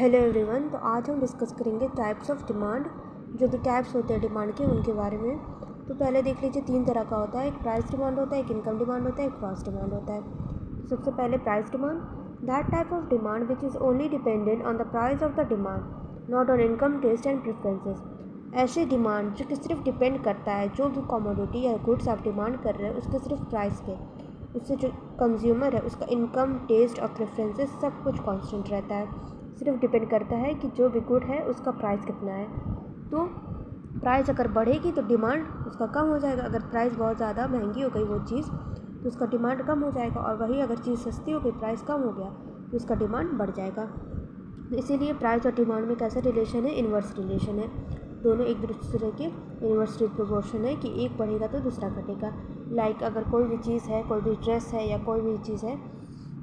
Hello everyone. तो आज हम डिस्कस करेंगे टाइप्स ऑफ डिमांड। जो भी टाइप्स होते हैं डिमांड के उनके बारे में। तो पहले देख लीजिए, 3 तरह का होता है। एक प्राइस डिमांड होता है, एक इनकम डिमांड होता है, एक क्रॉस डिमांड होता है। सबसे पहले price demand, that type of demand which is only dependent on the price of the demand, not on income, taste and preferences. ऐसी डिमांड जो कि सिर्फ डिपेंड करता है, जो भी कमोडिटी या गुड्स आप डिमांड कर रहे हैं उसके सिर्फ प्राइस पे, उससे जो कंज्यूमर है उसका इनकम, टेस्ट और प्रेफरेंसेस सब कुछ कांस्टेंट रहता है। सिर्फ डिपेंड करता है कि जो भी गुड है उसका प्राइस कितना है। तो प्राइस अगर बढ़ेगी तो डिमांड उसका कम हो जाएगा। अगर प्राइस बहुत ज़्यादा महंगी हो गई वो चीज़ तो उसका डिमांड कम हो जाएगा, और वही अगर चीज़ सस्ती हो गई, प्राइस कम हो गया, तो उसका डिमांड बढ़ जाएगा। इसीलिए प्राइस और डिमांड में कैसा रिलेशन है? इन्वर्स रिलेशन है। दोनों एक दूसरे के इन्वर्सली प्रोपोर्शन है कि एक बढ़ेगा तो दूसरा घटेगा। लाइक अगर कोई भी चीज़ है, कोई भी ड्रेस है या कोई भी चीज़ है,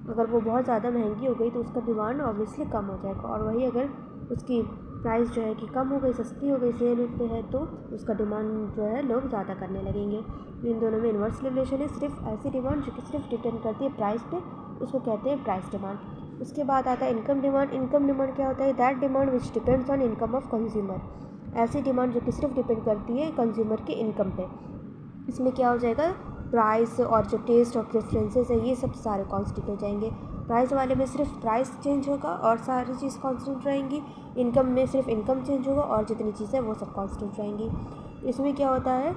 अगर वो बहुत ज़्यादा महंगी हो गई तो उसका डिमांड ऑब्वियसली कम हो जाएगा, और वही अगर उसकी प्राइस जो है कि कम हो गई, सस्ती हो गई, सेल पे है, तो उसका डिमांड जो है लोग ज़्यादा करने लगेंगे। तो इन दोनों में इन्वर्स रिलेशन है। सिर्फ ऐसी डिमांड जो कि सिर्फ डिपेंड करती है प्राइस पे, उसको कहते हैं प्राइस डिमांड। उसके बाद आता है इनकम डिमांड। इनकम डिमांड क्या होता है? That demand which depends on income of consumer. ऐसी डिमांड जो कि सिर्फ डिपेंड करती है कंज्यूमर के इनकम पे। इसमें क्या हो जाएगा? प्राइस और जो टेस्ट और प्रेफरेंसेस है ये सब सारे कांस्टेंट हो जाएंगे। प्राइस वाले में सिर्फ प्राइस चेंज होगा और सारी चीज़ कांस्टेंट रहेंगी। इनकम में सिर्फ इनकम चेंज होगा और जितनी चीज़ें वो सब कांस्टेंट रहेंगी। इसमें क्या होता है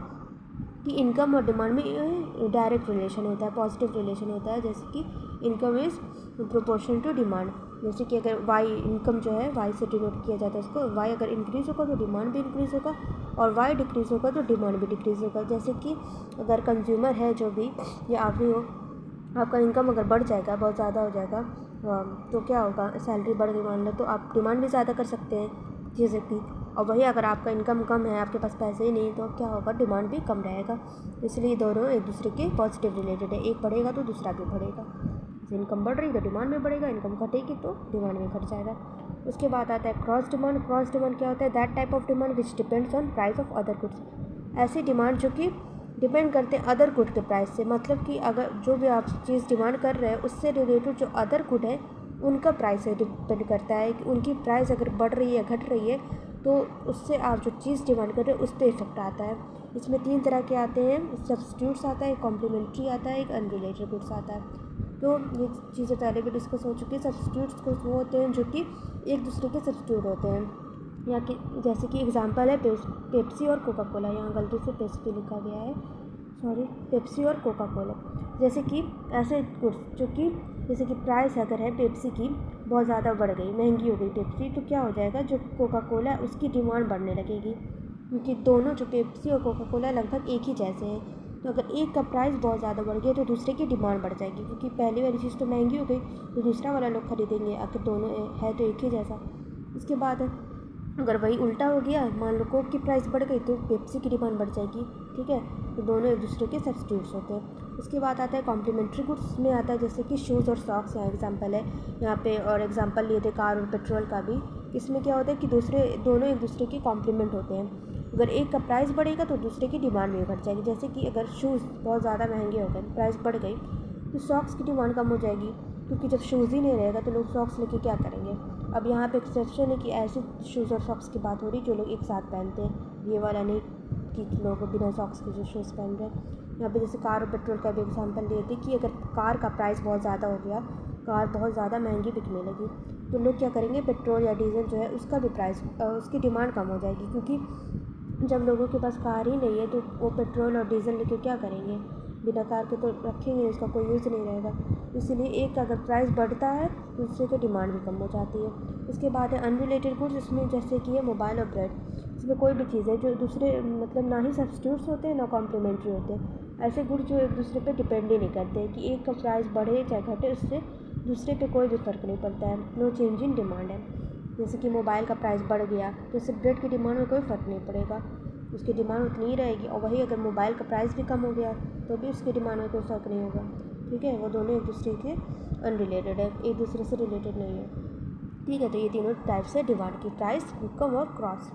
कि इनकम और डिमांड में डायरेक्ट रिलेशन होता है, पॉजिटिव रिलेशन होता है। जैसे कि income is proportion to demand. जैसे कि अगर वाई इनकम जो है वाई से डिनोट किया जाता है उसको, वाई अगर इंक्रीज़ होगा तो डिमांड भी इंक्रीज़ होगा, और वाई डिक्रीज़ होगा तो डिमांड भी डिक्रीज़ होगा। जैसे कि अगर कंज्यूमर है जो भी या आप भी हो, आपका इनकम अगर बढ़ जाएगा, बहुत ज़्यादा हो जाएगा, तो क्या होगा? सैलरी बढ़ गई मान लो, तो आप डिमांड भी ज़्यादा कर सकते हैं चीज़ें की। और वही अगर आपका इनकम कम है, आपके पास पैसे ही नहीं, तो क्या होगा? डिमांड भी कम रहेगा। इसलिए दोनों एक दूसरे के पॉजिटिव रिलेटेड है। एक बढ़ेगा तो दूसरा भी बढ़ेगा। इनकम बढ़ रही तो डिमांड में बढ़ेगा, इनकम घटेगी तो डिमांड में घट जाएगा। उसके बाद आता है क्रॉस डिमांड। क्रॉस डिमांड क्या होता है? That type of demand which depends on price of other goods. ऐसी डिमांड जो कि डिपेंड करते हैं अदर गुड के प्राइस से। मतलब कि अगर जो भी आप चीज़ डिमांड कर रहे हैं उससे रिलेटेड जो अदर गुड है उनका प्राइस से डिपेंड करता है कि उनकी प्राइस अगर बढ़ रही है, घट रही है, तो उससे आप जो चीज़ डिमांड कर रहे हैं उस पर इफेक्ट आता है। इसमें 3 तरह के आते हैं। सब्स्टिट्यूट्स आता है, एक कॉम्प्लीमेंट्री आता है, एक अनरिलेटेड गुड्स आता है। तो ये चीज़ें पहले भी डिस्कस हो चुकी है। सब्स्टिट्यूट्स कुछ वो होते हैं जो कि एक दूसरे के सब्स्टिट्यूट होते हैं। या कि जैसे कि एग्जांपल है पेप्सी और कोका कोला। यहाँ गलती से पेप्सी लिखा गया है, सॉरी, पेप्सी और कोका कोला। जैसे कि ऐसे गुड्स जो कि जैसे कि प्राइस अगर है पेप्सी की बहुत ज़्यादा बढ़ गई, महंगी हो गई पेप्सी, तो क्या हो जाएगा? जो कोका कोला है उसकी डिमांड बढ़ने लगेगी, क्योंकि दोनों जो पेप्सी और कोका कोला लगभग एक ही जैसे हैं। तो अगर एक का प्राइस बहुत ज़्यादा बढ़ गया तो दूसरे की डिमांड बढ़ जाएगी, क्योंकि पहली वाली चीज़ तो महंगी हो गई तो दूसरा वाला लोग खरीदेंगे, अगर दोनों है तो एक ही जैसा। उसके बाद अगर वही उल्टा हो गया, मान लो कोक की प्राइस बढ़ गई तो पेप्सी की डिमांड बढ़ जाएगी। ठीक है, तो दोनों एक दूसरे के सब्स्टिट्यूट्स होते हैं। उसके बाद आता है कॉम्प्लीमेंट्री गुड्स में आता है, जैसे कि शूज़ और सॉक्स। यहाँ एग्जांपल है यहाँ पे, और एग्जांपल लिए थे कार और पेट्रोल का भी। इसमें क्या होता है कि दोनों एक दूसरे के कॉम्प्लीमेंट होते हैं। अगर एक का प्राइस बढ़ेगा तो दूसरे की डिमांड भी बढ़ जाएगी। जैसे कि अगर शूज़ बहुत ज़्यादा महंगे हो गए, प्राइस बढ़ गई, तो सॉक्स की डिमांड कम हो जाएगी, क्योंकि जब शूज़ ही नहीं रहेगा तो लोग सॉक्स लेके क्या करेंगे। अब यहाँ पे एक्सेप्शन है कि ऐसे शूज़ और सॉक्स की बात हो रही जो लोग एक साथ पहनते हैं, ये वाला नहीं कि लोग बिना सॉक्स के जो शूज़ पहन रहे हैं। यहाँ पे जैसे कार और पेट्रोल का भी एग्जांपल लिए थे कि अगर कार का प्राइस बहुत ज़्यादा हो गया, कार बहुत ज़्यादा महंगी बिकने लगी, तो लोग क्या करेंगे? पेट्रोल या डीजल जो है उसका भी प्राइस, उसकी डिमांड कम हो जाएगी, क्योंकि जब लोगों के पास कार ही नहीं है तो वो पेट्रोल और डीजल लेके क्या करेंगे? बिना कार के तो रखेंगे, उसका कोई यूज़ नहीं रहेगा। इसीलिए एक का अगर प्राइस बढ़ता है तो दूसरे की डिमांड भी कम हो जाती है। उसके बाद है अनरिलेटेड गुड्स। इसमें जैसे कि है मोबाइल और ब्रेड। इसमें कोई भी चीज़ है जो दूसरे मतलब ना ही सब्स्टिट्यूट्स होते हैं ना कॉम्प्लीमेंट्री होते हैं। ऐसे गुड्स जो एक दूसरे पे डिपेंड ही नहीं करते हैं, कि एक का प्राइस बढ़े चाहे घटे, उससे दूसरे पे कोई भी फ़र्क नहीं पड़ता है। नो चेंज इन डिमांड है। जैसे कि मोबाइल का प्राइस बढ़ गया तो इससे ब्रेड की डिमांड में कोई फ़र्क नहीं पड़ेगा, उसकी डिमांड उतनी ही रहेगी। और वही अगर मोबाइल का प्राइस भी कम हो गया तो भी उसकी डिमांड में कोई फ़र्क नहीं होगा। ठीक है, वो दोनों एक दूसरे के अनरिलेटेड है, एक दूसरे से रिलेटेड नहीं है। ठीक है, तो ये तीनों टाइप्स है डिमांड की, प्राइस, इनकम और क्रॉस।